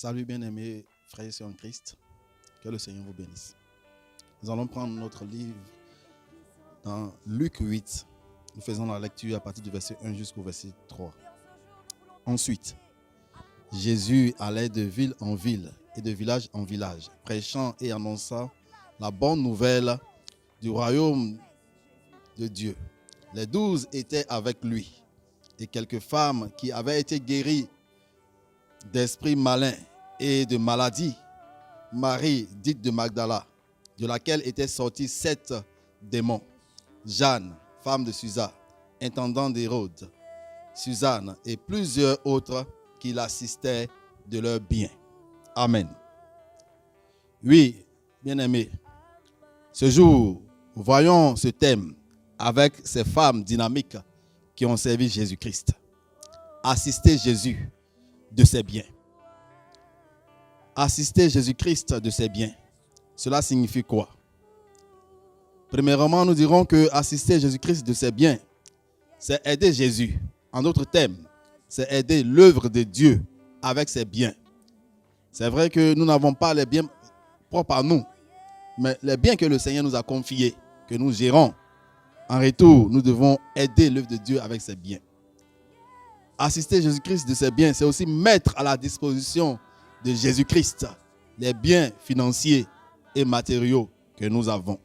Salut bien-aimés frères et sœurs en Christ, que le Seigneur vous bénisse. Nous allons prendre notre livre dans Luc 8. Nous faisons la lecture à partir du verset 1 jusqu'au verset 3. Ensuite, Jésus allait de ville en ville et de village en village, prêchant et annonçant la bonne nouvelle du royaume de Dieu. Les 12 étaient avec lui et quelques femmes qui avaient été guéries d'esprits malins et de maladies. Marie, dite de Magdala, de laquelle étaient sortis 7 démons. Jeanne, femme de Susa, intendant d'Hérode. Suzanne et plusieurs autres qui l'assistaient de leur bien. Amen. Oui, bien-aimés, ce jour, voyons ce thème avec ces femmes dynamiques qui ont servi Jésus-Christ. Assister Jésus de ses biens. Assister Jésus-Christ de ses biens. Cela signifie quoi? Premièrement, nous dirons que assister Jésus-Christ de ses biens, c'est aider Jésus. En d'autres termes, c'est aider l'œuvre de Dieu avec ses biens. C'est vrai que nous n'avons pas les biens propres à nous, mais les biens que le Seigneur nous a confiés, que nous gérons. En retour, nous devons aider l'œuvre de Dieu avec ses biens. Assister Jésus-Christ de ses biens, c'est aussi mettre à la disposition de Jésus-Christ les biens financiers et matériaux que nous avons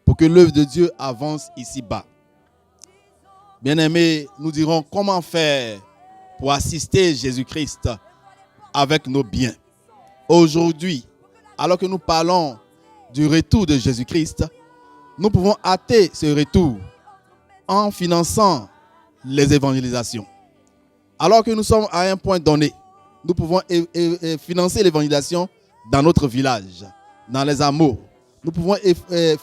pour que l'œuvre de Dieu avance ici-bas. Bien-aimés, nous dirons comment faire pour assister Jésus-Christ avec nos biens. Aujourd'hui, alors que nous parlons du retour de Jésus-Christ, nous pouvons hâter ce retour en finançant les évangélisations. Alors que nous sommes à un point donné, nous pouvons financer l'évangélisation dans notre village, dans les hameaux. Nous pouvons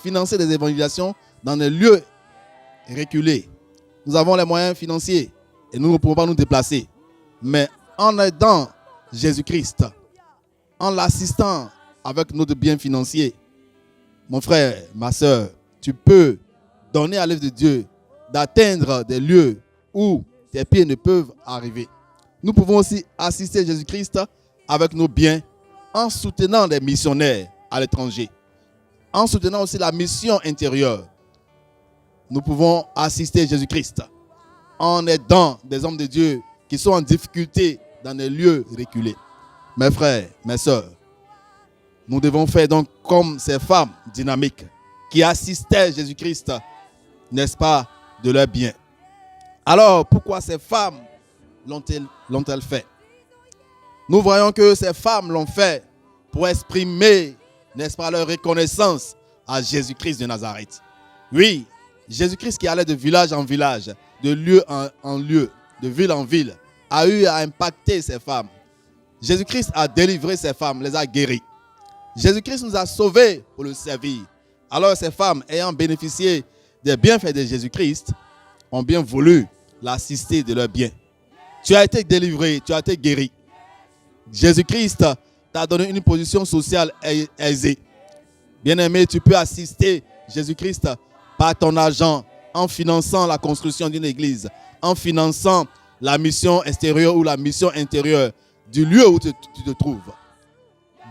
financer des évangélisations dans des lieux reculés. Nous avons les moyens financiers et nous ne pouvons pas nous déplacer. Mais en aidant Jésus-Christ, en l'assistant avec notre bien financier, mon frère, ma soeur, tu peux donner à l'œuvre de Dieu d'atteindre des lieux où tes pieds ne peuvent arriver. Nous pouvons aussi assister Jésus-Christ avec nos biens en soutenant les missionnaires à l'étranger, en soutenant aussi la mission intérieure. Nous pouvons assister Jésus-Christ en aidant des hommes de Dieu qui sont en difficulté dans des lieux reculés. Mes frères, mes sœurs, nous devons faire donc comme ces femmes dynamiques qui assistaient Jésus-Christ, n'est-ce pas, de leurs biens. Alors, pourquoi ces femmes l'ont-elles fait? Nous voyons que ces femmes l'ont fait pour exprimer, n'est-ce pas, leur reconnaissance à Jésus-Christ de Nazareth. Oui, Jésus-Christ qui allait de village en village, de lieu en lieu, de ville en ville, a eu à impacter ces femmes. Jésus-Christ a délivré ces femmes, les a guéries. Jésus-Christ nous a sauvés pour le servir. Alors ces femmes, ayant bénéficié des bienfaits de Jésus-Christ, ont bien voulu l'assister de leurs biens. Tu as été délivré, tu as été guéri. Jésus-Christ t'a donné une position sociale aisée. Bien-aimé, tu peux assister Jésus-Christ par ton argent en finançant la construction d'une église, en finançant la mission extérieure ou la mission intérieure du lieu où tu te trouves.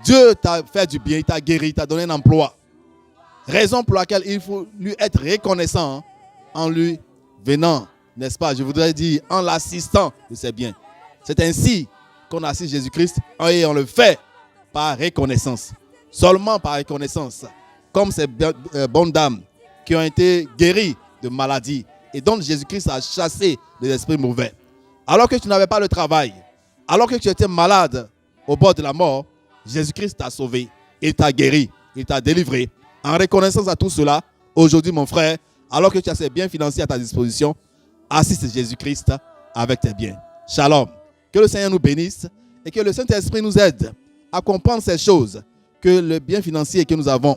Dieu t'a fait du bien, il t'a guéri, il t'a donné un emploi. Raison pour laquelle il faut lui être reconnaissant en lui venant, n'est-ce pas, je voudrais dire, en l'assistant de ses biens. C'est ainsi qu'on assiste Jésus-Christ et on le fait par reconnaissance. Seulement par reconnaissance. Comme ces bonnes dames qui ont été guéries de maladies et dont Jésus-Christ a chassé les esprits mauvais. Alors que tu n'avais pas le travail, alors que tu étais malade au bord de la mort, Jésus-Christ t'a sauvé, il t'a guéri, il t'a délivré. En reconnaissance à tout cela, aujourd'hui mon frère, alors que tu as ces biens financiers à ta disposition, assiste Jésus-Christ avec tes biens. Shalom. Que le Seigneur nous bénisse et que le Saint-Esprit nous aide à comprendre ces choses, que le bien financier que nous avons,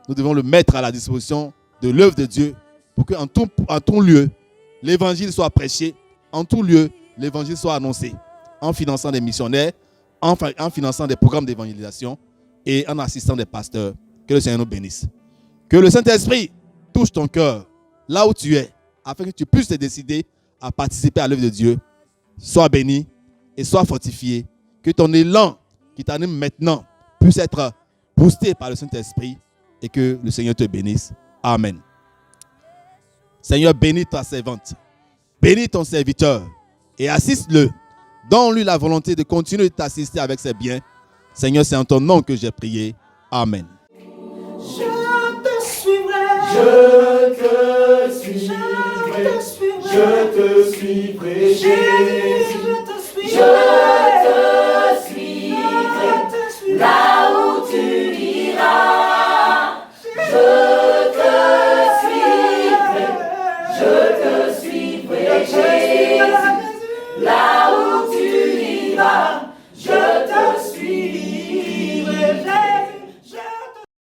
nous devons le mettre à la disposition de l'œuvre de Dieu pour qu'en tout lieu, l'évangile soit prêché, en tout lieu, l'évangile soit annoncé, en finançant des missionnaires, en finançant des programmes d'évangélisation et en assistant des pasteurs. Que le Seigneur nous bénisse. Que le Saint-Esprit touche ton cœur là où tu es, afin que tu puisses te décider à participer à l'œuvre de Dieu. Sois béni et sois fortifié Que ton élan qui t'anime maintenant puisse être boosté par le Saint-Esprit et que le Seigneur te bénisse. Amen. Seigneur, bénis ta servante. Bénis ton serviteur et assiste-le. Donne-lui la volonté de continuer de t'assister avec ses biens. Seigneur, c'est en ton nom que j'ai prié. Amen. Je te suivrai. Je te suivrai. Je te suivrai. Jésus. Je te suivrai. Là où tu iras. Je te suivrai. Je te suivrai. Jésus. Là où tu iras. Je te suivrai.